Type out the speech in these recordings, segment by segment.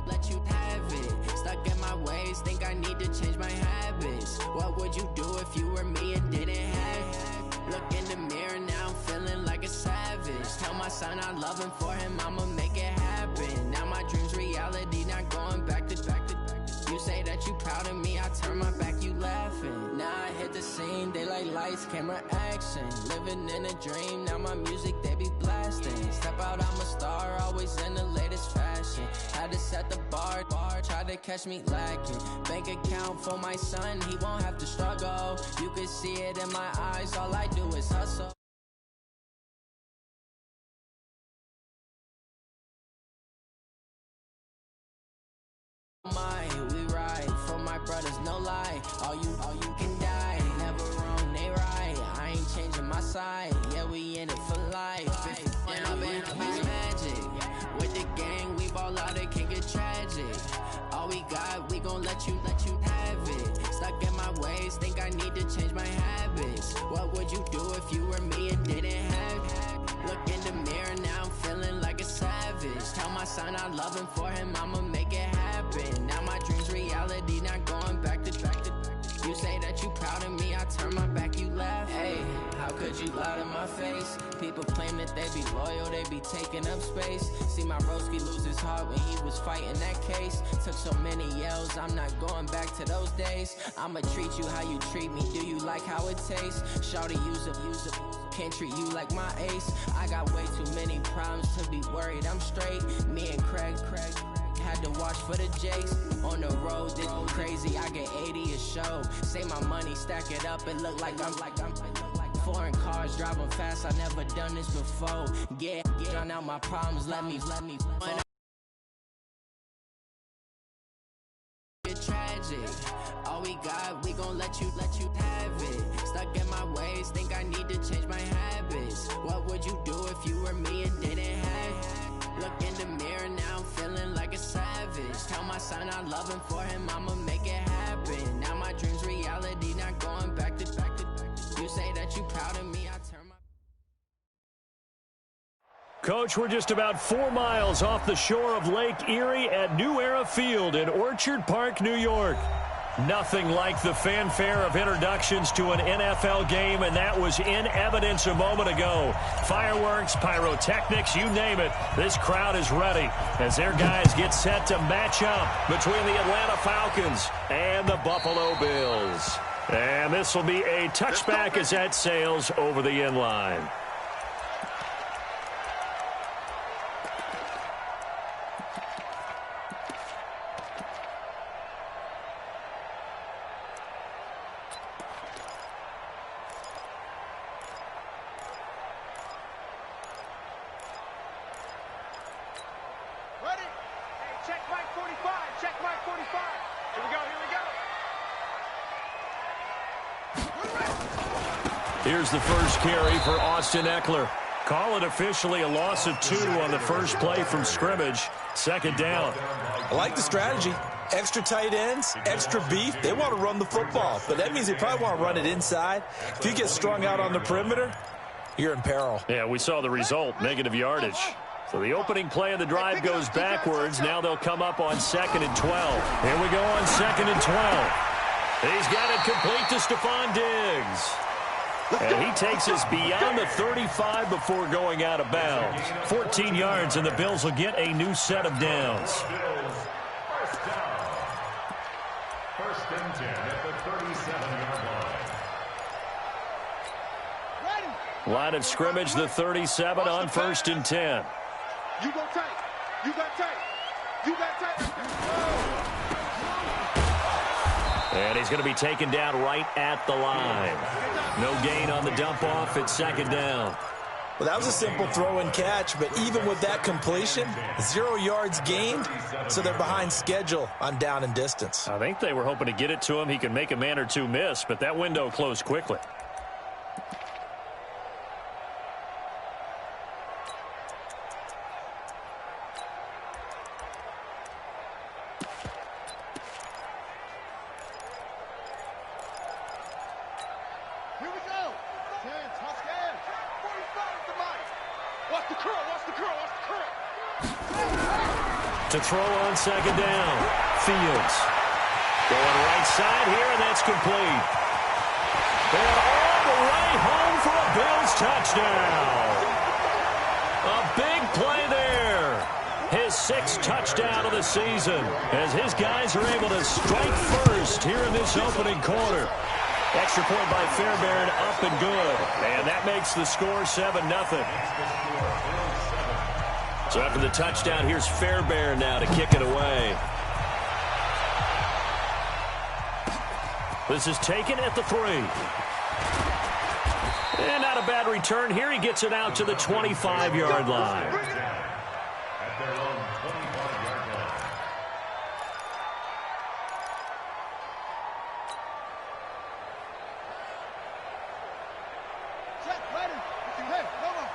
let you have it. Stuck in my ways, think I need to change my habits. What would you do if you were me and didn't have it? Look in the mirror now, I'm feeling like a savage. Tell my son I love him, for him I'ma make it happen. Now my dream's reality, not going back to. You say that you proud of me, I turn my back, you laughing. Now I hit the scene, they like lights, camera, action. Living in a dream, now my music they be blasting. Step out, I'm a star, always in the latest fashion. Had to set the bar, try to catch me lacking. Bank account for my son, he won't have to struggle. You can see it in my eyes, all I do is hustle. We ride for my brothers, no lie. All you can die. Never wrong, they right. I ain't changing my side. Yeah, we in it for life. And I've been magic. With the gang, we ball out, it can get tragic. All we got, we gon' let you have it. Stuck in my ways, think I need to change my habits. What would you do if you were me and didn't have it? Look in the mirror now, I'm feeling like a savage. Tell my son I love him, for him I'ma make it happen. Now my dream's reality, not going back to. You say that you proud of me, I turn my back, you laugh. Hey, how could you lie to my face? People claim that they be loyal, they be taking up space. See my broski lose his heart when he was fighting that case. Took so many yells, I'm not going back to those days. I'ma treat you how you treat me, do you like how it tastes? Shawty, use a can't treat you like my ace. I got way too many problems to be worried, I'm straight. Me and Craig had to watch for the Jakes. On the road, this crazy, I get 80 a show. Say my money, stack it up, it look like I'm foreign cars, driving fast, I never done this before. Get out my problems, let me tragic. All we got, we gon' let you have it. Stuck in my ways, think I need to change my habits. What would you do if you were me and didn't have it? Look in the mirror now, I'm feeling like a savage. Tell my son I love him, for him I'ma make it happen. Now my dream's reality, not going back to. You say that you proud of me, I turn my. Coach, we're just about 4 miles off the shore of Lake Erie at New Era Field in Orchard Park, New York. Nothing like the fanfare of introductions to an NFL game, and that was in evidence a moment ago. Fireworks, pyrotechnics, you name it. This crowd is ready as their guys get set to match up between the Atlanta Falcons and the Buffalo Bills. And this will be a touchback as that sails over the end line. Here's the first carry for Austin Eckler. Call it officially a loss of 2 on the first play from scrimmage. Second down. I like the strategy. Extra tight ends, extra beef. They want to run the football, but that means they probably want to run it inside. If you get strung out on the perimeter, you're in peril. Yeah, we saw the result, negative yardage. So the opening play of the drive goes backwards. Now they'll come up on 2nd and 12. Here we go on 2nd and 12. He's got it complete to Stephon Diggs. And he takes us beyond the 35 before going out of bounds. 14 yards, and the Bills will get a new set of downs. First down. First and 10 at the 37-yard line. Line of scrimmage, the 37 on 1st and 10. You go tight. You got tight. You got tight. And he's going to be taken down right at the line. No gain on the dump-off at 2nd down. Well, that was a simple throw and catch, but even with that completion, 0 yards gained, so they're behind schedule on down and distance. I think they were hoping to get it to him. He could make a man or two miss, but that window closed quickly. To throw on second down. Fields. Going right side here, and that's complete. And all the way home for a Bills touchdown. A big play there. His 6th touchdown of the season as his guys are able to strike first here in this opening quarter. Extra point by Fairbairn, up and good. And that makes the score 7-0. So after the touchdown, here's Fairbairn now to kick it away. This is taken at the 3. And not a bad return here. He gets it out to the 25-yard line. At their own 25-yard line. Check, ready. Hey, come on.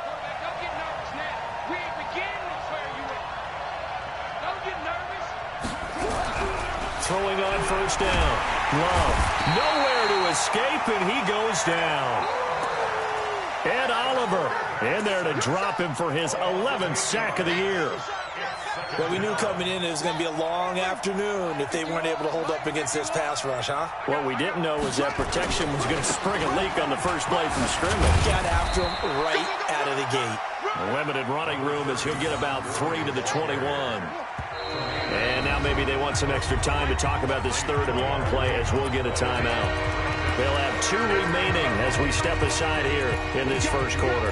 Quarterback, don't get nervous now. We ain't beginning to where you at. Don't get nervous. Throwing on first down. Love. Nowhere to escape, and he goes down. And Oliver in there to drop him for his 11th sack of the year. Well, we knew coming in it was going to be a long afternoon if they weren't able to hold up against this pass rush, huh? What we didn't know was that protection was going to spring a leak on the first play from scrimmage. Got after him right out of the gate. A limited running room as he'll get about 3 to the 21. And now maybe they want some extra time to talk about this 3rd and long play as we'll get a timeout. They'll have 2 remaining as we step aside here in this first quarter.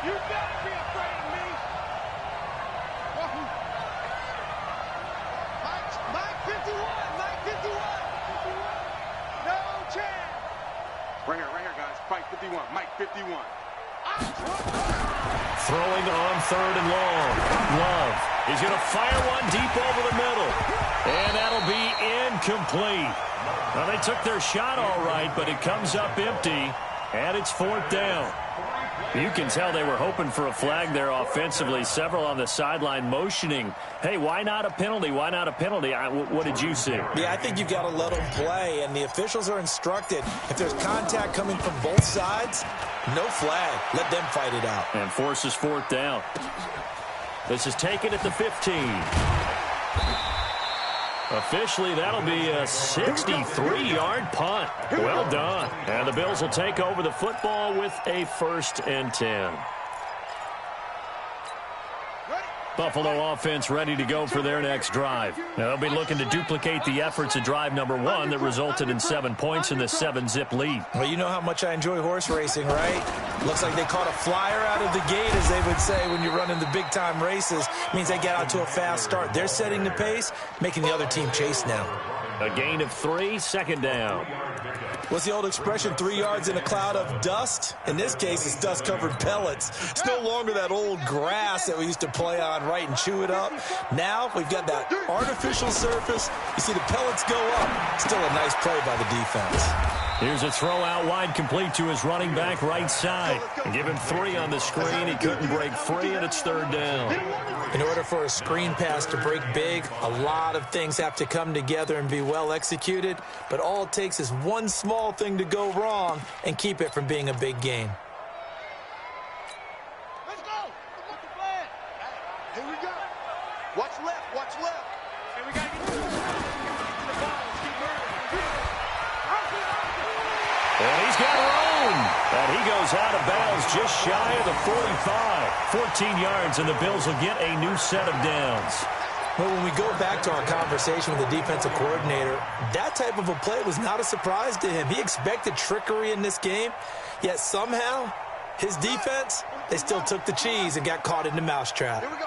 You better be afraid of me. Mike 51. Mike 51. No chance. Right here, guys. Mike 51. Mike 51. Throwing on 3rd and long. Love. He's going to fire one deep over the middle. And that'll be incomplete. Well, they took their shot all right, but it comes up empty. And it's 4th down. You can tell they were hoping for a flag there offensively. Several on the sideline motioning, hey, why not a penalty? Why not a penalty? What did you see? Yeah, I think you've got to let them play, and the officials are instructed. If there's contact coming from both sides, no flag. Let them fight it out. And forces 4th down. This is taken at the 15. Officially, that'll be a 63-yard punt. Well done. And the Bills will take over the football with a 1st and 10. Buffalo offense ready to go for their next drive. Now, they'll be looking to duplicate the efforts of drive number 1 that resulted in 7 points in the 7-zip lead. Well, you know how much I enjoy horse racing, right? Looks like they caught a flyer out of the gate, as they would say when you're running the big-time races. Means they get out to a fast start. They're setting the pace, making the other team chase now. A gain of 3, 2nd down. What's the old expression, 3 yards in a cloud of dust? In this case, it's dust-covered pellets. It's no longer that old grass that we used to play on, right, and chew it up. Now we've got that artificial surface. You see the pellets go up. Still a nice play by the defense. Here's a throw out wide, complete to his running back right side. Give him 3 on the screen. He couldn't break free, and it's 3rd down. In order for a screen pass to break big, a lot of things have to come together and be well executed. But all it takes is one small thing to go wrong and keep it from being a big game. Let's go. What's the plan? Here we go. Watch left. Watch left. Hey, we got to get to the ball. Let's keep moving. And he's got room. And he goes out of bounds just shy of the 45. 14 yards, and the Bills will get a new set of downs. Well, when we go back to our conversation with the defensive coordinator, that type of a play was not a surprise to him. He expected trickery in this game, yet somehow his defense, they still took the cheese and got caught in the mousetrap. Here we go.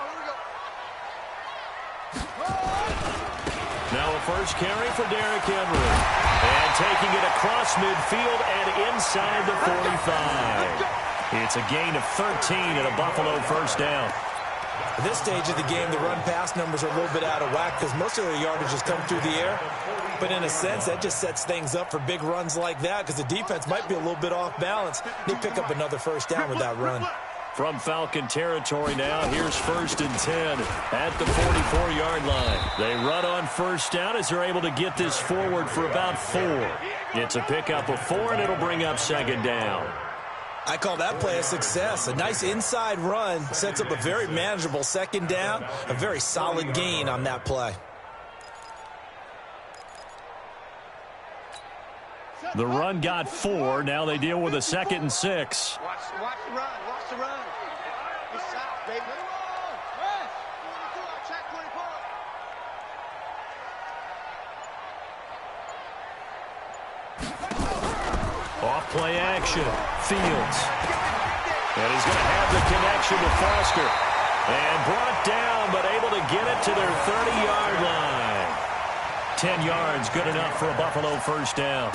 Now a first carry for Derrick Henry. And taking it across midfield and inside the 45. It's a gain of 13 and a Buffalo first down. At this stage of the game, the run-pass numbers are a little bit out of whack because most of their yardage has come through the air. But in a sense, that just sets things up for big runs like that because the defense might be a little bit off balance. They pick up another first down with that run. From Falcon territory now, here's 1st and 10 at the 44-yard line. They run on first down as they're able to get this forward for about 4. It's a pickup of 4, and it'll bring up second down. I call that play a success. A nice inside run sets up a very manageable second down, a very solid gain on that play. The run got 4. Now they deal with a 2nd and 6. Watch the run. Watch the run. It's south, baby. Check 24. Off play action. Fields. And he's going to have the connection to Foster. And brought down, but able to get it to their 30-yard line. 10 yards, good enough for a Buffalo first down.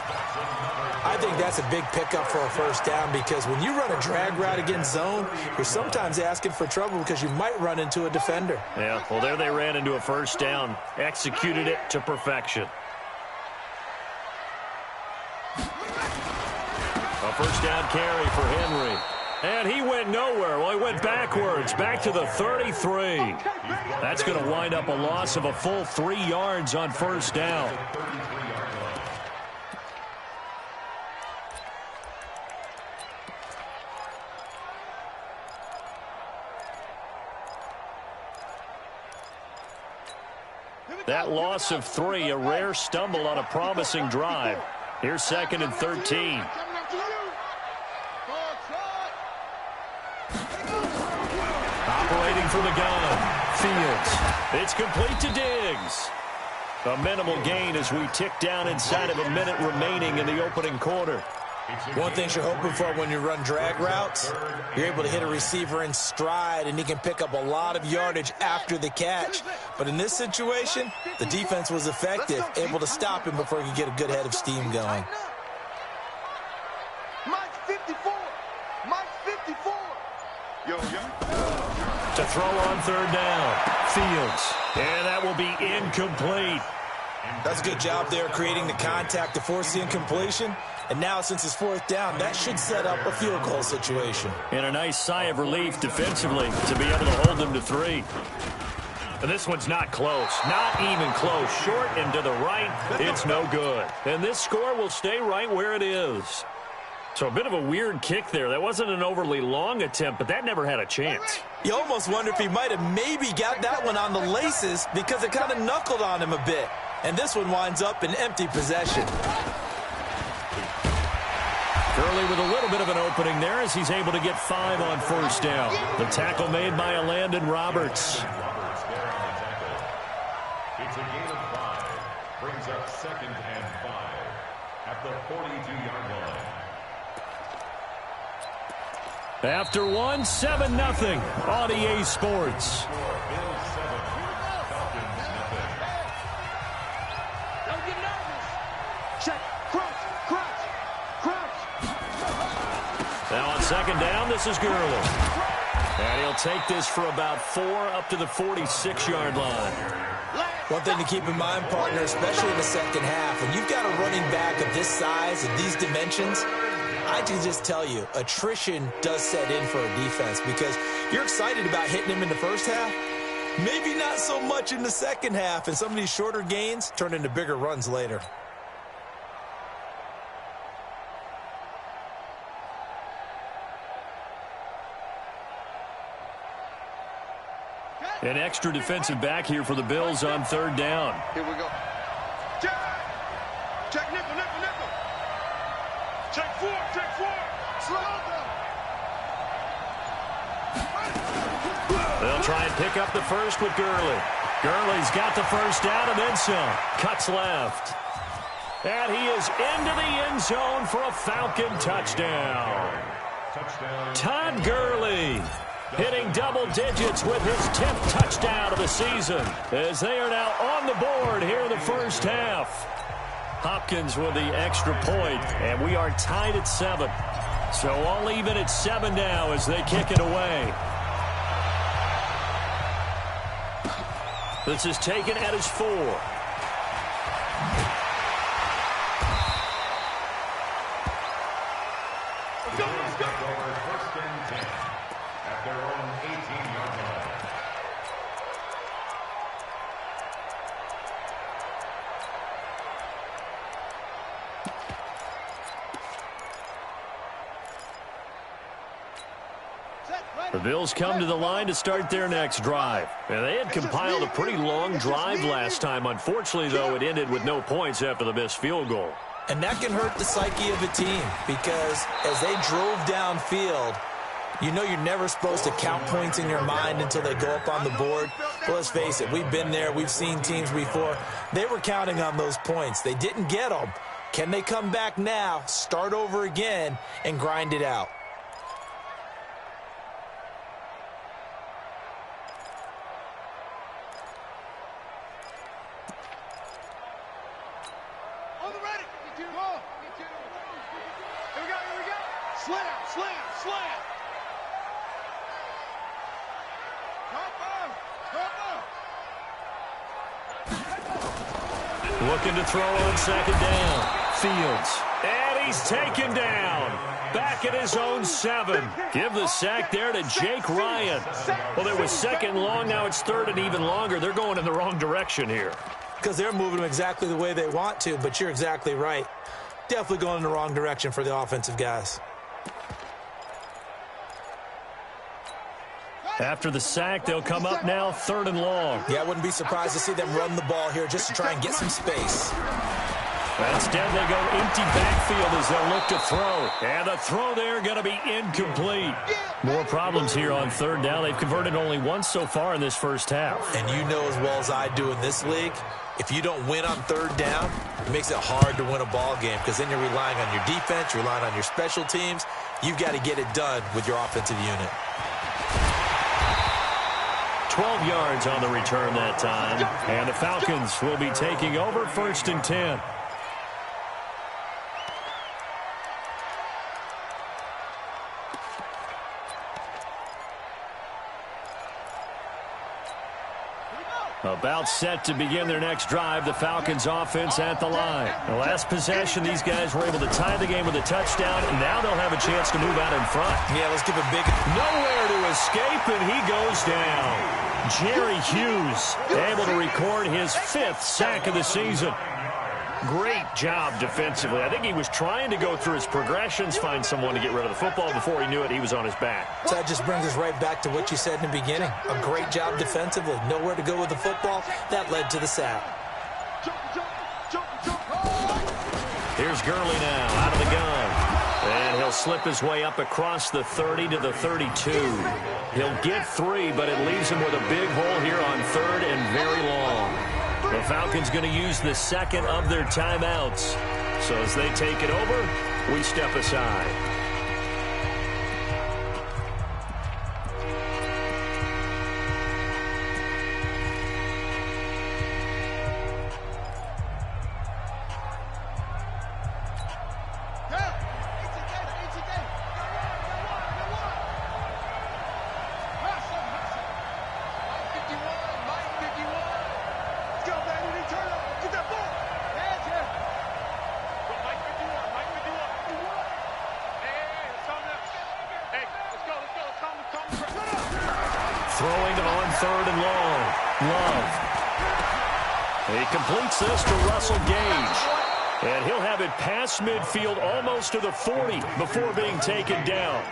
I think that's a big pickup for a first down because when you run a drag route against zone, you're sometimes asking for trouble because you might run into a defender. Yeah, well, there they ran into a first down. Executed it to perfection. A first down carry for Henry. And he went nowhere. Well, he went backwards, back to the 33. That's going to wind up a loss of a full 3 yards on first down. That loss of 3, a rare stumble on a promising drive. Here's 2nd and 13. Operating from the gun. Fields. It's complete to Diggs. A minimal gain as we tick down inside of a minute remaining in the opening quarter. One thing you're hoping for when you run drag routes, you're able to hit a receiver in stride, and he can pick up a lot of yardage after the catch. But in this situation, the defense was effective, able to stop him before he could get a good head of steam going. Mike 54. Mike 54. Yo. To throw on third down. Fields. And that will be incomplete. That's a good job there creating the contact to force the incompletion. And now, since it's fourth down, that should set up a field goal situation. And a nice sigh of relief defensively to be able to hold them to 3. And this one's not close. Not even close. Short and to the right. It's no good. And this score will stay right where it is. So a bit of a weird kick there. That wasn't an overly long attempt, but that never had a chance. You almost wonder if he might have maybe got that one on the laces because it kind of knuckled on him a bit. And this one winds up in empty possession. Gurley with a little bit of an opening there as he's able to get 5 on first down. The tackle made by Landon Roberts. It's a gain of 5. Brings up 2nd and 5 at the 42-yard line. After 1, 7-0 on EA Sports. Bills 7, Falcons nothing. Don't get nervous. Check. Crouch. Now on second down, this is Gurley. And he'll take this for about 4 up to the 46-yard line. One thing to keep in mind, partner, especially in the second half, when you've got a running back of this size and these dimensions, I can just tell you, attrition does set in for a defense because you're excited about hitting him in the first half. Maybe not so much in the second half, and some of these shorter gains turn into bigger runs later. An extra defensive back here for the Bills on third down. Here we go. Check nickel. Check 4. Slow down. They'll try and pick up the first with Gurley. Gurley's got the first down and then some. Cuts left. And he is into the end zone for a Falcon touchdown. Todd Gurley hitting double digits with his 10th touchdown of the season as they are now on the board here in the first half. Hopkins with the extra point, and we are tied at 7. So all even at 7 now as they kick it away. This is taken at his 4. Let's go. First and 10 at their own 18-yard line. The Bills come to the line to start their next drive. And they had compiled a pretty long drive last time. Unfortunately, though, it ended with no points after the missed field goal. And that can hurt the psyche of a team because as they drove downfield, you know you're never supposed to count points in your mind until they go up on the board. Well, let's face it, we've been there. We've seen teams before. They were counting on those points. They didn't get them. Can they come back now, start over again, and grind it out? Looking to throw on second down. Fields. And he's taken down. Back at his own 7. Give the sack there to Jake Ryan. Well, there was second long. Now it's third and even longer. They're going in the wrong direction here. Because they're moving them exactly the way they want to, but you're exactly right. Definitely going in the wrong direction for the offensive guys. After the sack, they'll come up now third and long. Yeah, I wouldn't be surprised to see them run the ball here just to try and get some space. Instead, they go empty backfield as they'll look to throw. And the throw there going to be incomplete. More problems here on third down. They've converted only once so far in this first half. And you know as well as I do in this league, if you don't win on third down, it makes it hard to win a ball game because then you're relying on your defense, you're relying on your special teams. You've got to get it done with your offensive unit. 12 yards on the return that time. And the Falcons will be taking over 1st and 10. About set to begin their next drive, the Falcons offense at the line. The last possession, these guys were able to tie the game with a touchdown, and now they'll have a chance to move out in front. Yeah, let's give a big... Nowhere to escape, and he goes down. Jerry Hughes able to record his 5th sack of the season. Great job defensively. I think he was trying to go through his progressions, find someone to get rid of the football. Before he knew it, he was on his back. So that just brings us right back to what you said in the beginning. A great job defensively. Nowhere to go with the football. That led to the sack. Here's Gurley now out of the gun. And he'll slip his way up across the 30 to the 32. He'll get 3, but it leaves him with a big hole here on third and very long. The Falcons going to use the second of their timeouts. So as they take it over, we step aside. Throwing on third and long. Love. He completes this to Russell Gage. And he'll have it past midfield almost to the 40 before being taken down.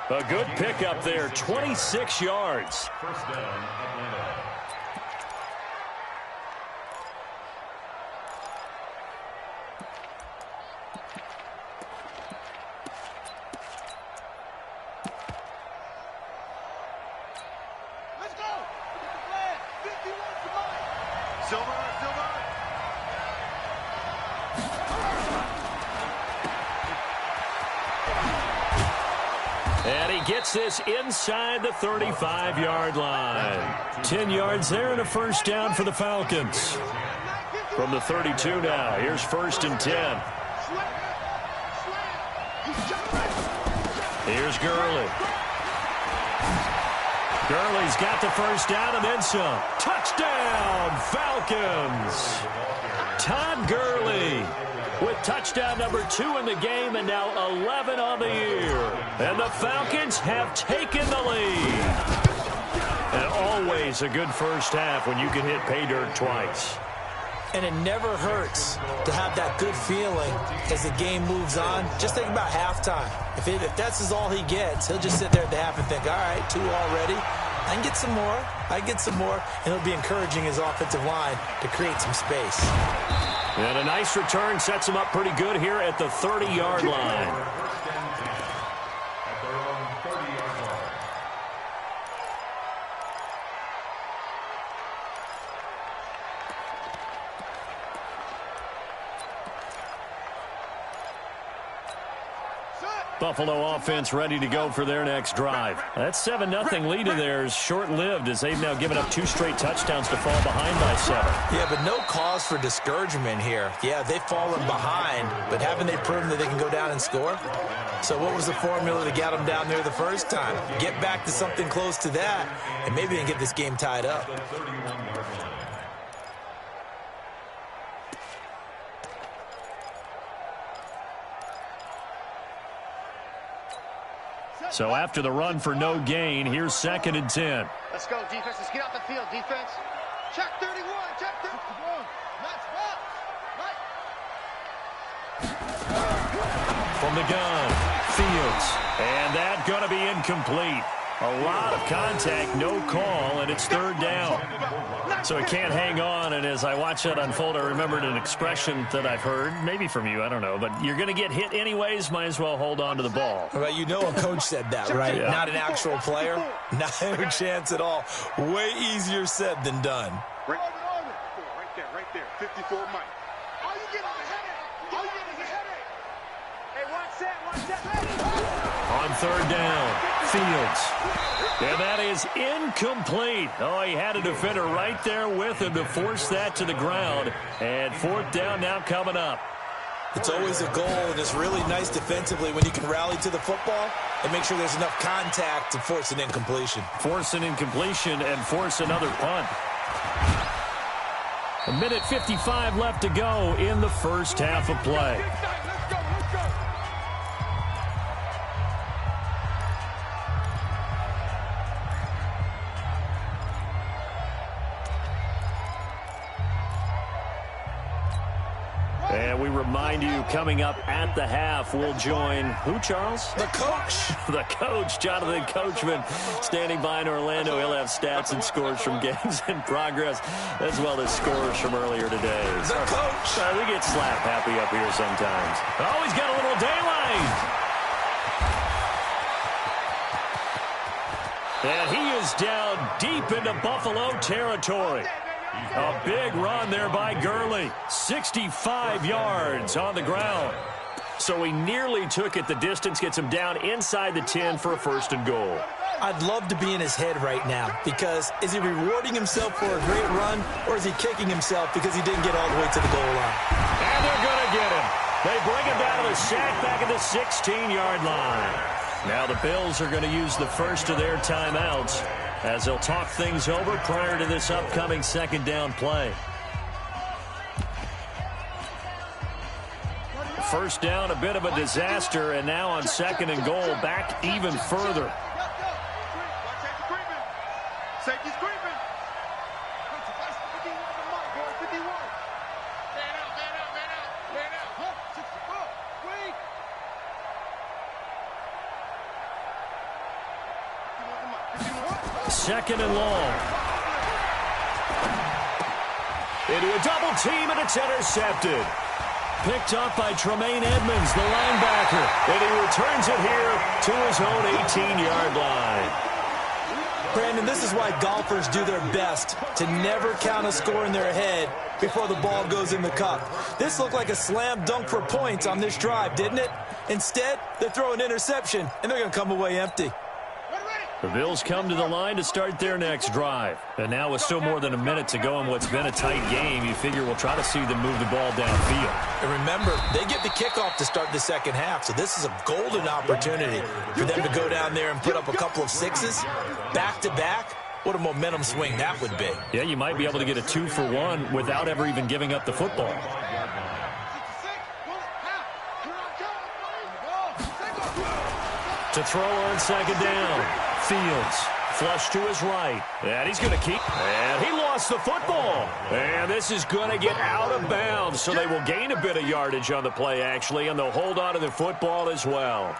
A good pickup there, 26 yards. First down, Atlanta. And he gets this inside the 35-yard line. 10 yards there and a first down for the Falcons. From the 32 now, here's 1st and 10. Here's Gurley. Gurley's got the first down and then some. Touchdown, Falcons. Todd Gurley with touchdown number 2 in the game and now 11 on the year. And the Falcons have taken the lead. And always a good first half when you can hit pay dirt twice. And it never hurts to have that good feeling as the game moves on. Just think about halftime. If that's all he gets, he'll just sit there at the half and think, all right, 2 already. I can get some more. I can get some more. And he'll be encouraging his offensive line to create some space. And a nice return sets him up pretty good here at the 30-yard line. Buffalo offense ready to go for their next drive. That 7-0 lead of theirs short-lived as they've now given up 2 straight touchdowns to fall behind by 7. Yeah, but no cause for discouragement here. Yeah, they've fallen behind, but haven't they proven that they can go down and score? So what was the formula to get them down there the first time? Get back to something close to that, and maybe they can get this game tied up. So after the run for no gain, here's 2nd and 10. Let's go, defense. Let's get off the field, defense. Check 31. Check 31. Let's box. Right. From the gun, Fields. And that going to be incomplete. A lot of contact, no call, and it's 3rd down. So he can't hang on, and as I watch that unfold, I remembered an expression that I've heard, maybe from you, I don't know, but you're going to get hit anyways, might as well hold on to the ball. Well, you know a coach said that, right? Yeah. Not an actual player. Not a chance at all. Way easier said than done. Right there. 54 Mike. All you get is a headache. All you get is a headache. Hey, watch that. On 3rd down, Fields. And that is incomplete. Oh, he had a defender right there with him to force that to the ground. And 4th down now coming up. It's always a goal, and it's really nice defensively when you can rally to the football and make sure there's enough contact to force an incompletion. Force an incompletion and force another punt. 1:55 left to go in the first half of play. And we remind you, coming up at the half, we'll join who, Charles? The coach. The coach, Jonathan Coachman, standing by in Orlando. He'll have stats and scores from games in progress, as well as scores from earlier today. The coach. We get slap happy up here sometimes. Oh, he's got a little daylight. And he is down deep into Buffalo territory. A big run there by Gurley. 65 yards on the ground. So he nearly took it the distance, gets him down inside the 10 for a 1st and goal. I'd love to be in his head right now, because is he rewarding himself for a great run, or is he kicking himself because he didn't get all the way to the goal line? And they're going to get him. They bring him down to the sack back at the 16-yard line. Now the Bills are going to use the first of their timeouts as they'll talk things over prior to this upcoming 2nd down play. 1st down, a bit of a disaster, and now on 2nd and goal, back even further. Safety's creeping. Second and long. Into a double team, and it's intercepted. Picked up by Tremaine Edmonds, the linebacker. And he returns it here to his own 18-yard line. Brandon, this is why golfers do their best to never count a score in their head before the ball goes in the cup. This looked like a slam dunk for points on this drive, didn't it? Instead, they throw an interception, and they're going to come away empty. The Bills come to the line to start their next drive. And now with still more than a minute to go in what's been a tight game, you figure we'll try to see them move the ball downfield. And remember, they get the kickoff to start the 2nd half, so this is a golden opportunity for them to go down there and put up a couple of 6s back-to-back. What a momentum swing that would be. Yeah, you might be able to get a 2-for-1 without ever even giving up the football. To throw on 2nd down. Fields Flush to his right. And he's going to keep. And he lost the football. And this is going to get out of bounds. So they will gain a bit of yardage on the play, actually, and they'll hold on to the football as well.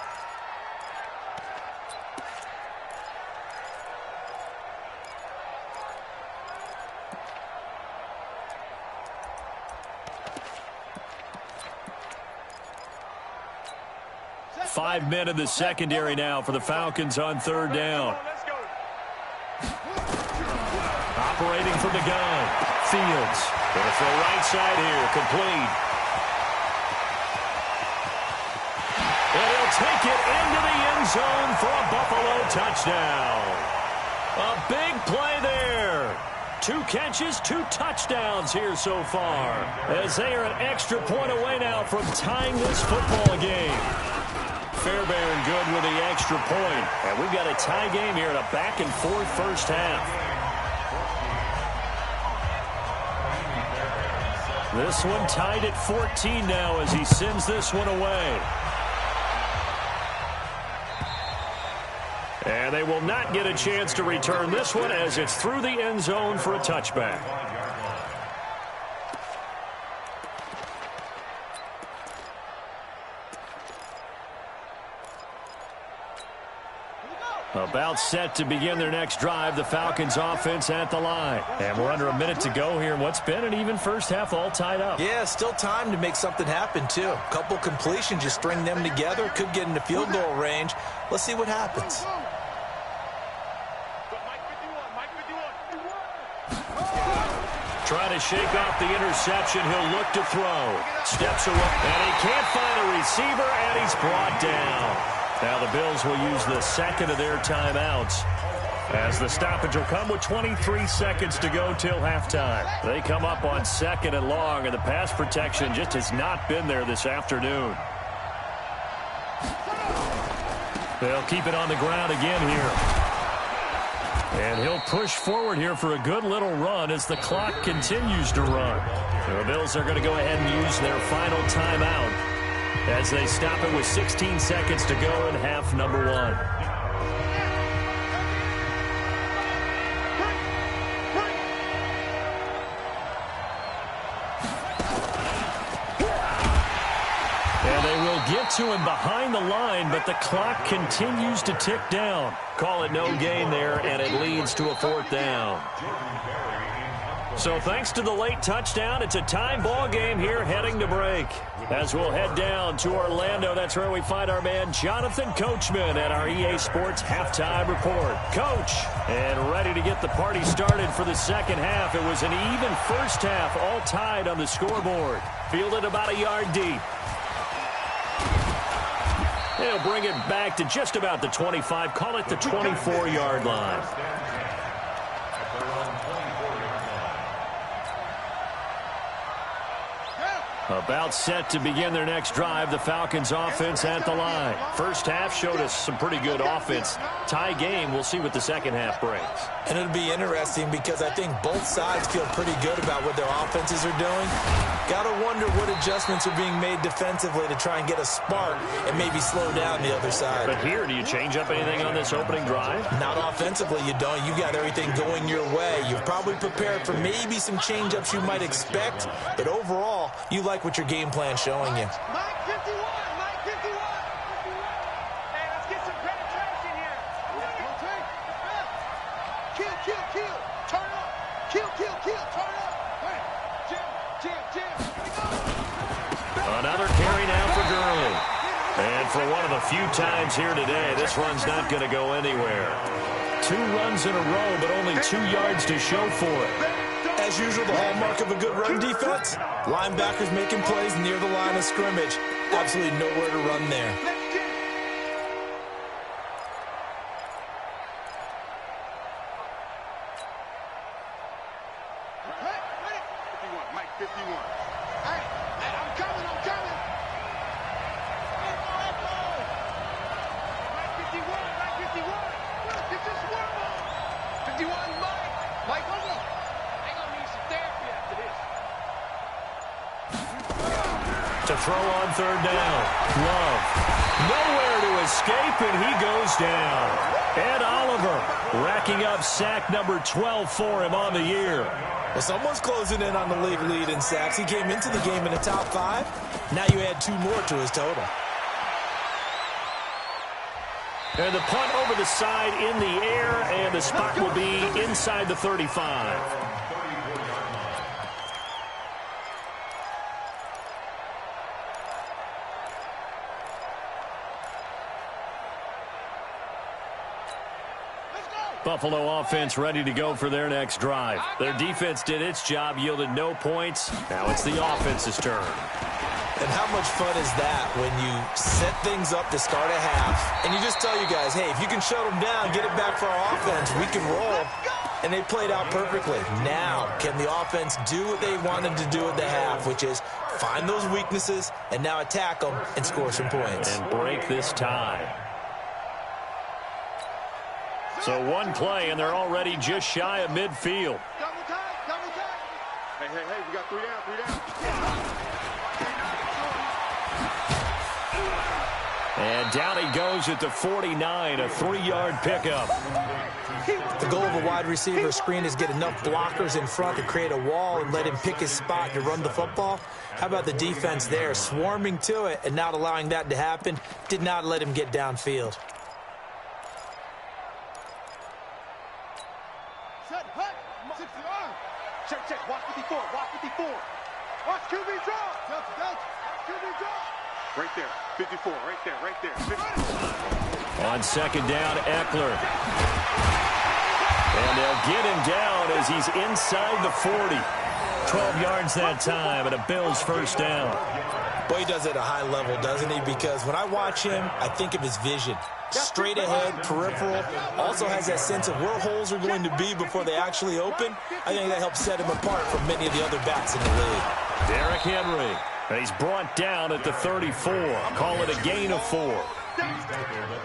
Five men in the secondary now for the Falcons on third down. Operating from the gun. Fields. Going to throw right side here. Complete. And he'll take it into the end zone for a Buffalo touchdown. A big play there. 2 catches, 2 touchdowns here so far, as they are an extra point away now from tying this football game. Fairbairn good with the extra point. And we've got a tie game here in a back-and-forth first half. This one tied at 14 now as he sends this one away. And they will not get a chance to return this one as it's through the end zone for a touchback. About set to begin their next drive, the Falcons offense at the line. And we're under a minute to go here in what's been an even first half, all tied up. Yeah, still time to make something happen, too. A couple completions, just string them together. Could get into field goal range. Let's see what happens. Trying to shake off the interception. He'll look to throw. Steps away. And he can't find a receiver, and he's brought down. Now the Bills will use the second of their timeouts, as the stoppage will come with 23 seconds to go till halftime. They come up on 2nd and long, and the pass protection just has not been there this afternoon. They'll keep it on the ground again here. And he'll push forward here for a good little run as the clock continues to run. The Bills are going to go ahead and use their final timeout as they stop it with 16 seconds to go in half number 1. And they will get to him behind the line, but the clock continues to tick down. Call it no gain there, and it leads to a 4th down. So thanks to the late touchdown, it's a time ball game here heading to break. As we'll head down to Orlando, that's where we find our man Jonathan Coachman at our EA Sports Halftime Report. Coach, and ready to get the party started for the second half. It was an even first half, all tied on the scoreboard. Fielded about a yard deep. They'll bring it back to just about the 25, call it the 24-yard line. About set to begin their next drive, the Falcons offense at the line. First half showed us some pretty good offense. Tie game, we'll see what the second half brings. And it'll be interesting because I think both sides feel pretty good about what their offenses are doing. Got to wonder what adjustments are being made defensively to try and get a spark and maybe slow down the other side. But here, do you change up anything on this opening drive? Not offensively, you don't. You got everything going your way. You've probably prepared for maybe some change-ups you might expect, but overall, you like what your game plan showing you. Mike 51, Mike 51. Hey, let's get some penetration here. Kill. Turn up. Kill. Turn up. Hey, Jim. Another carry now for Gurley. And for one of the few times here today, this run's not going to go anywhere. 2 runs in a row, but only 2 yards to show for it. As usual, the hallmark of a good run defense, linebackers making plays near the line of scrimmage. Absolutely nowhere to run there. Mike 51. Hey, I'm coming. Mike 51. It's just one ball. 51, Mike, hold on. To throw on third down. Love. Nowhere to escape, and he goes down. Ed Oliver racking up sack number 12 for him on the year. Well, someone's closing in on the league lead in sacks. He came into the game in the top 5. Now you add 2 more to his total. And the punt over the side in the air, and the spot will be inside the 35. Buffalo offense ready to go for their next drive. Their defense did its job, yielded no points. Now it's the offense's turn. And how much fun is that when you set things up to start a half, and you just tell you guys, hey, if you can shut them down, get it back for our offense, we can roll. And they played out perfectly. Now, can the offense do what they wanted to do at the half, which is find those weaknesses and now attack them and score some points. And break this tie. So one play, and they're already just shy of midfield. Double time, double time. Hey, we got 3 down, 3 down. And down he goes at the 49, a 3-yard pickup. The goal of a wide receiver screen is get enough blockers in front to create a wall and let him pick his spot to run the football. How about the defense there, swarming to it and not allowing that to happen? Did not let him get downfield. Check, watch 54, watch 54. Watch QB draw. Watch QB draw. Right there, 54, right there. 54. On second down, Eckler. And they'll get him down as he's inside the 40. 12 yards that time, and a Bills first down. Boy, he does it at a high level, doesn't he? Because when I watch him, I think of his vision. Straight ahead, peripheral, also has that sense of where holes are going to be before they actually open. I think that helps set him apart from many of the other backs in the league. Derrick Henry, and he's brought down at the 34. Call it a gain of 4.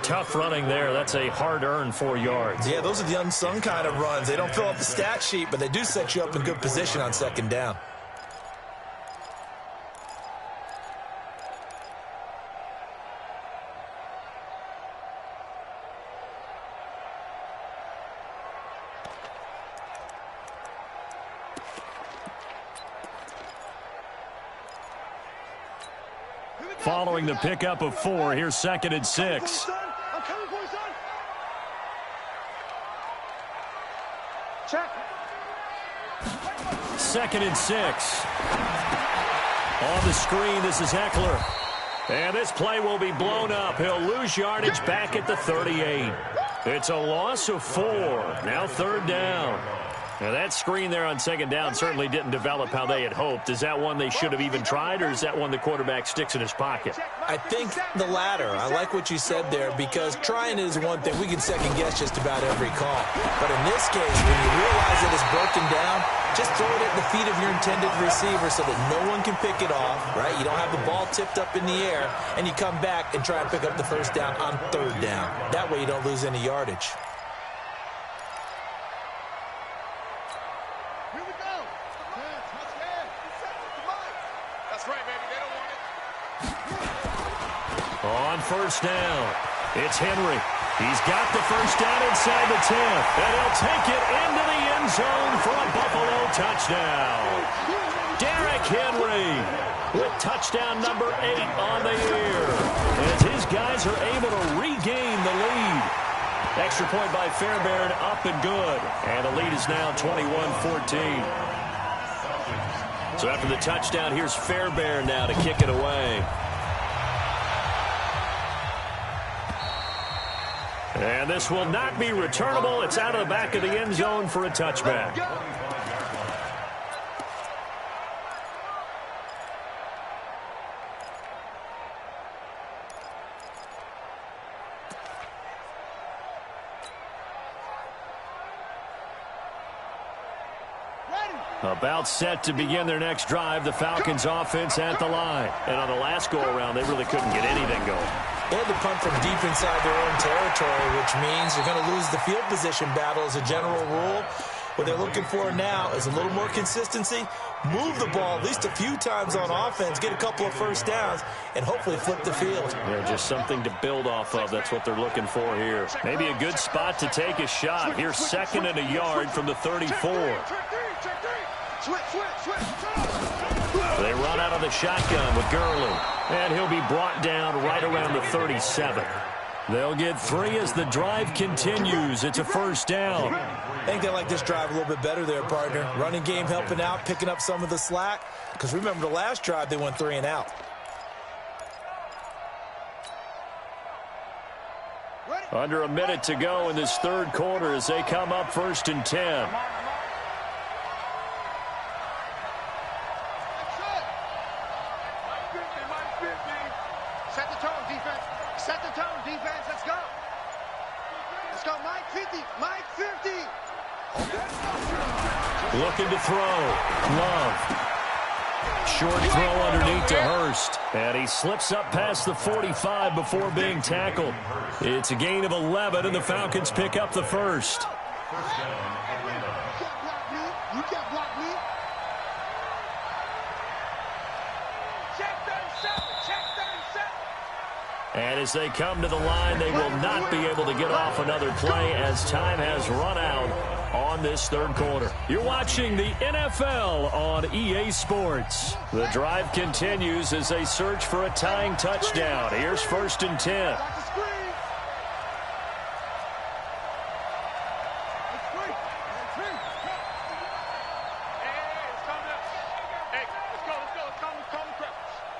Tough running there. That's a hard-earned 4 yards. Yeah, those are the unsung kind of runs. They don't fill up the stat sheet, but they do set you up in good position on second down. Following the pickup of 4, here's 2nd and 6. I'm coming for you, son. Check. 2nd and 6. On the screen, this is Eckler. And this play will be blown up. He'll lose yardage back at the 38. It's a loss of 4. Now 3rd down. Now that screen there on second down certainly didn't develop how they had hoped. Is that one they should have even tried, or is that one the quarterback sticks in his pocket? I think the latter. I like what you said there, because trying is one thing. We can second-guess just about every call. But in this case, when you realize that it's broken down, just throw it at the feet of your intended receiver so that no one can pick it off, right? You don't have the ball tipped up in the air, and you come back and try and pick up the first down on 3rd down. That way you don't lose any yardage. On first down, it's Henry. He's got the first down inside the 10, and he'll take it into the end zone for a Buffalo touchdown. Derrick Henry with touchdown number 8 on the year, as his guys are able to regain the lead. Extra point by Fairbairn, up and good, and the lead is now 21-14. So after the touchdown, here's Fairbairn now to kick it away. And this will not be returnable. It's out of the back of the end zone for a touchback. About set to begin their next drive, the Falcons offense at the line. And on the last go-around, they really couldn't get anything going. They had to punt from deep inside their own territory, which means you're going to lose the field position battle as a general rule. What they're looking for now is a little more consistency, move the ball at least a few times on offense, get a couple of first downs, and hopefully flip the field. Yeah, just something to build off of. That's what they're looking for here. Maybe a good spot to take a shot. Here's 2nd and a yard from the 34. They run out of the shotgun with Gurley, and he'll be brought down right around the 37. They'll get 3 as the drive continues. It's a first down. I think they like this drive a little bit better there, partner. Running game helping out, picking up some of the slack. Because remember the last drive, they went 3 and out. Under a minute to go in this third quarter as they come up 1st and 10. Set the tone, defense. Set the tone, defense. Let's go. Let's go, Mike 50. Mike 50. Looking to throw. Love. Short throw underneath to Hurst. And he slips up past the 45 before being tackled. It's a gain of 11, and the Falcons pick up the first. You can't block me. Check 37. Check 37. And as they come to the line, they will not be able to get off another play as time has run out on this third quarter. You're watching the NFL on EA Sports. The drive continues as they search for a tying touchdown. Here's 1st and 10.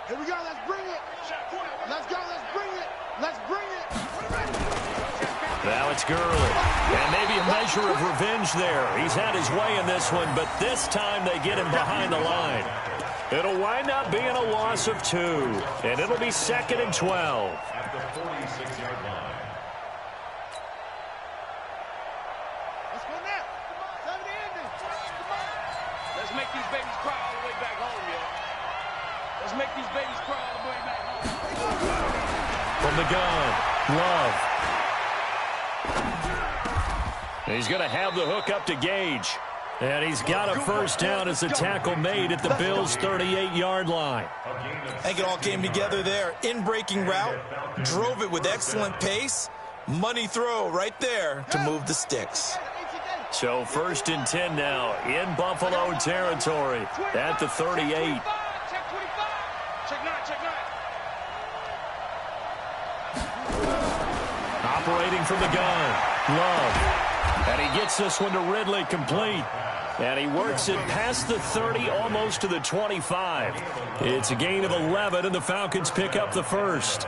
Here we go, let's bring it. Let's go, let's bring it. Let's bring it. Now it's Gurley. And maybe a measure of revenge there. He's had his way in this one, but this time they get him behind the line. It'll wind up being a loss of 2, and it'll be 2nd and 12. At the 46-yard line. Let's go now. Come on. Let's make these babies cry all the way back home, yeah. Let's make these babies cry all the way back home. From the gun, Love. He's going to have the hook up to Gage. And he's got a first down as the tackle made at the Bills' 38-yard line. I think it all came together there. In-breaking route, drove it with excellent pace. Money throw right there to move the sticks. So 1st and 10 now in Buffalo territory at the 38. Check 25. Check 9. Check 9. Operating from the gun, Love. And he gets this one to Ridley complete. And he works it past the 30, almost to the 25. It's a gain of 11, and the Falcons pick up the first.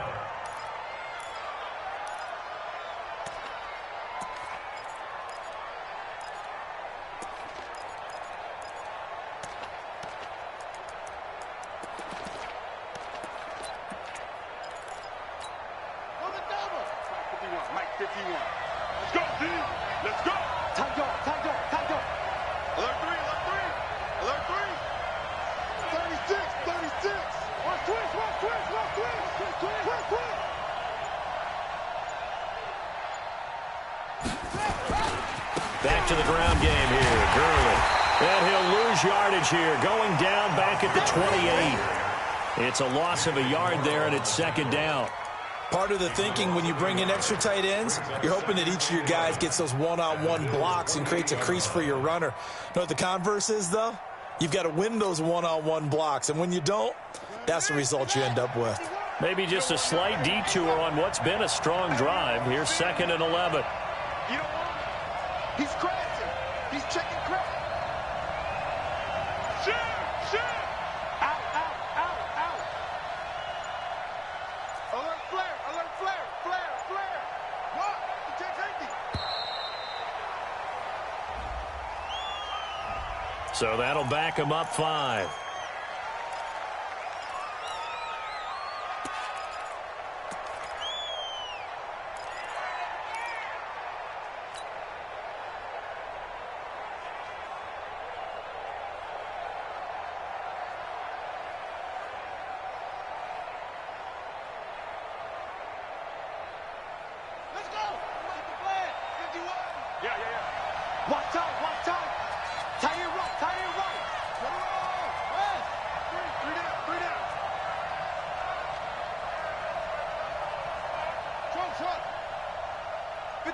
Mike 51. Let's go, team. Let's go. Time go. Alert 3. Alert 3. 36. Watch twist. Back to the ground game here, Gurley. And he'll lose yardage here, going down back at the 28. It's a loss of a yard there, and it's 2nd down. Part of the thinking when you bring in extra tight ends, you're hoping that each of your guys gets those one-on-one blocks and creates a crease for your runner. You know what the converse is, though? You've got to win those one-on-one blocks, and when you don't, that's the result you end up with. Maybe just a slight detour on what's been a strong drive. Here's 2nd and 11. You don't want it. He's crashing. He's checking crack. Shoot. Out. Alert flare. What? He takes safety. So that'll back him up 5. Yeah. Watch out.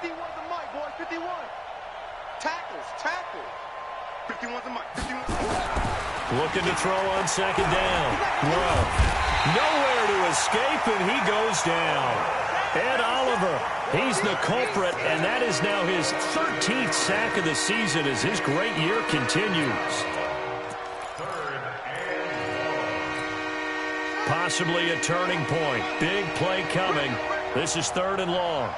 51's the mic, boy. 51. Tackles. 51's the mic. 51. Looking to throw on second down. Love. Nowhere to escape, and he goes down. Ed Oliver, he's the culprit, and that is now his 13th sack of the season as his great year continues. Possibly a turning point. Big play coming. This is 3rd and long.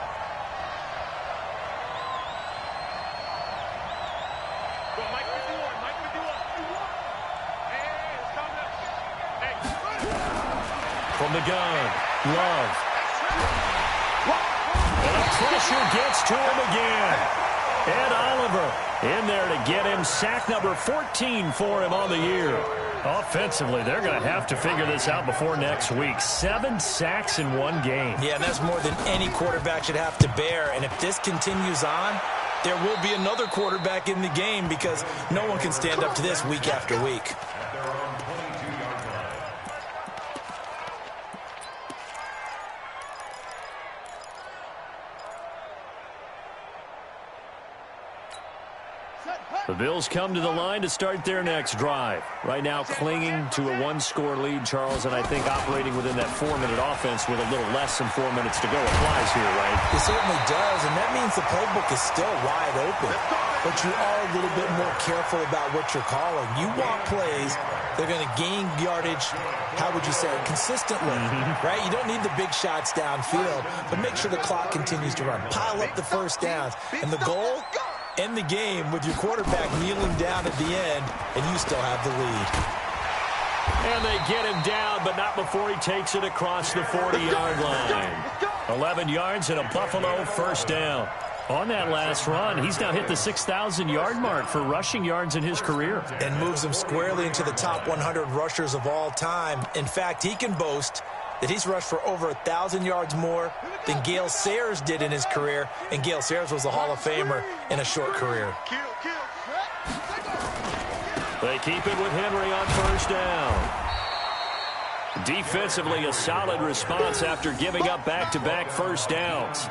From the gun, Love. And a pressure gets to him again. Ed Oliver in there to get him sack number 14 for him on the year. Offensively, they're going to have to figure this out before next week. 7 sacks in one game. Yeah, and that's more than any quarterback should have to bear. And if this continues on, there will be another quarterback in the game because no one can stand up to this week after week. The Bills come to the line to start their next drive. Right now clinging to a 1-score lead, Charles, and I think operating within that 4-minute offense with a little less than 4 minutes to go applies here, right? It certainly does, and that means the playbook is still wide open. But you are a little bit more careful about what you're calling. You want plays that are going to gain yardage, how would you say, consistently, right? You don't need the big shots downfield, but make sure the clock continues to run. Pile up the first downs. And the goal? End the game with your quarterback kneeling down at the end, and you still have the lead. And they get him down, but not before he takes it across the 40-yard line. 11 yards and a Buffalo first down. On that last run, he's now hit the 6,000-yard mark for rushing yards in his career. And moves him squarely into the top 100 rushers of all time. In fact, he can boast that he's rushed for over 1,000 yards more than Gale Sayers did in his career, and Gale Sayers was a Hall of Famer in a short career. They keep it with Henry on first down. Defensively, a solid response after giving up back-to-back first downs.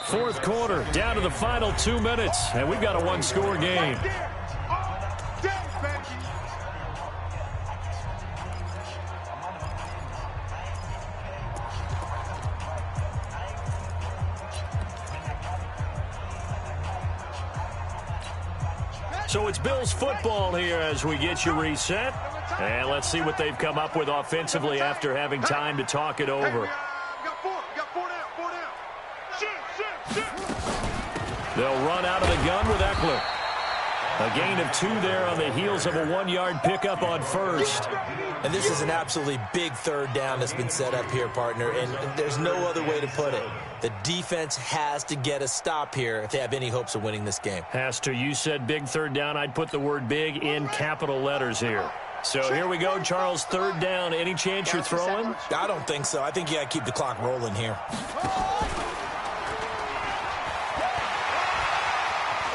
4th quarter, down to the final 2 minutes, and we've got a 1-score game. So it's Bills football here as we get you reset. And let's see what they've come up with offensively after having time to talk it over. They'll run out of the gun with Eckler. A gain of 2 there on the heels of a 1-yard pickup on first. And this is an absolutely big 3rd down that's been set up here, partner, and there's no other way to put it. The defense has to get a stop here if they have any hopes of winning this game. Has to. You said big 3rd down. I'd put the word big in capital letters here. So here we go, Charles, 3rd down. Any chance you're throwing? I don't think so. I think you got to keep the clock rolling here.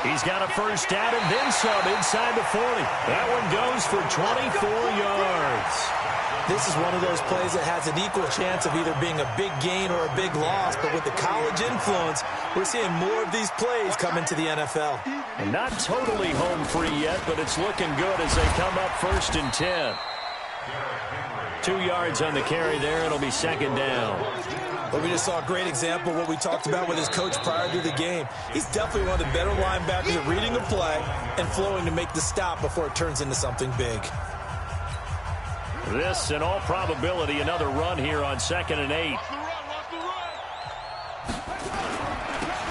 He's got a first down and then some inside the 40. That one goes for 24 yards. This is one of those plays that has an equal chance of either being a big gain or a big loss, but with the college influence, we're seeing more of these plays come into the NFL. And not totally home free yet, but it's looking good as they come up 1st and 10. 2 yards on the carry there. It'll be 2nd down. But we just saw a great example of what we talked about with his coach prior to the game. He's definitely one of the better linebackers at reading a play and flowing to make the stop before it turns into something big. This, in all probability, another run here on 2nd and 8.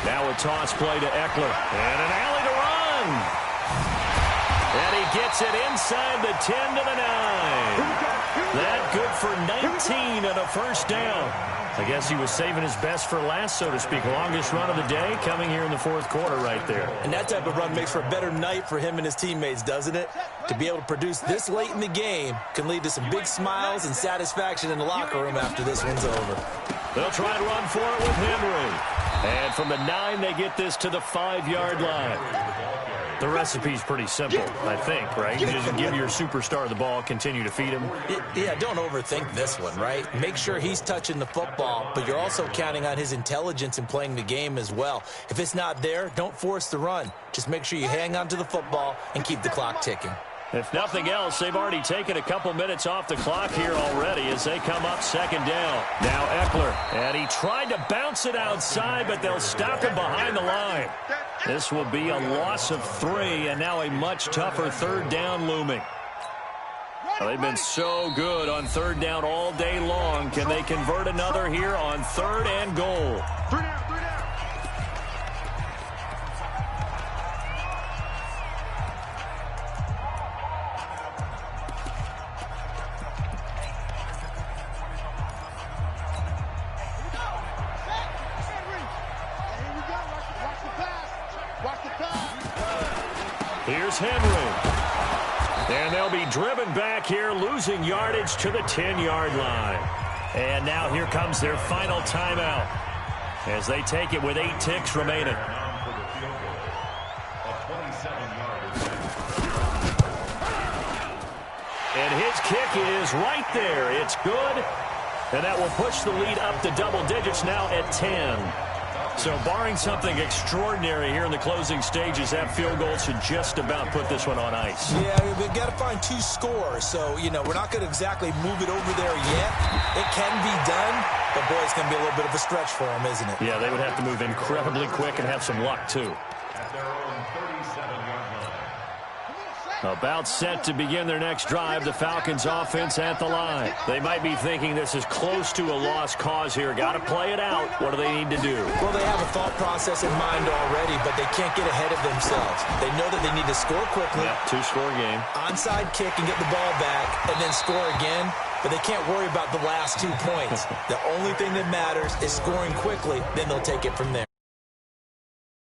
Now a toss play to Eckler. And an alley to run. And he gets it inside the 10 to the 9. That good for 19 and a first down. I guess he was saving his best for last, so to speak. Longest run of the day coming here in the 4th quarter right there. And that type of run makes for a better night for him and his teammates, doesn't it? To be able to produce this late in the game can lead to some big smiles and satisfaction in the locker room after this one's over. They'll try to run for it with Henry. And from the 9, they get this to the 5-yard line. The recipe's pretty simple, I think, right? You just give your superstar the ball, continue to feed him. Yeah, don't overthink this one, right? Make sure he's touching the football, but you're also counting on his intelligence in playing the game as well. If it's not there, don't force the run. Just make sure you hang on to the football and keep the clock ticking. If nothing else, they've already taken a couple minutes off the clock here already as they come up second down. Now Eckler, and he tried to bounce it outside, but they'll stop him behind the line. This will be a loss of 3, and now a much tougher third down looming. Well, they've been so good on third down all day long. Can they convert another here on third and goal? 3 down. Here's Henry. And they'll be driven back here, losing yardage to the 10-yard line. And now here comes their final timeout as they take it with 8 ticks remaining. And his kick is right there. It's good. And that will push the lead up to double digits now at 10. So barring something extraordinary here in the closing stages, that field goal should just about put this one on ice. Yeah, we've got to find 2 scores. So, we're not going to exactly move it over there yet. It can be done, but, boy, it's going to be a little bit of a stretch for them, isn't it? Yeah, they would have to move incredibly quick and have some luck, too. At their own 37-yard line. About set to begin their next drive, the Falcons offense at the line. They might be thinking this is close to a lost cause here. Got to play it out. What do they need to do? Well, they have a thought process in mind already, but they can't get ahead of themselves. They know that they need to score quickly. Yeah, 2-score game. Onside kick and get the ball back and then score again, but they can't worry about the last 2 points. The only thing that matters is scoring quickly, then they'll take it from there.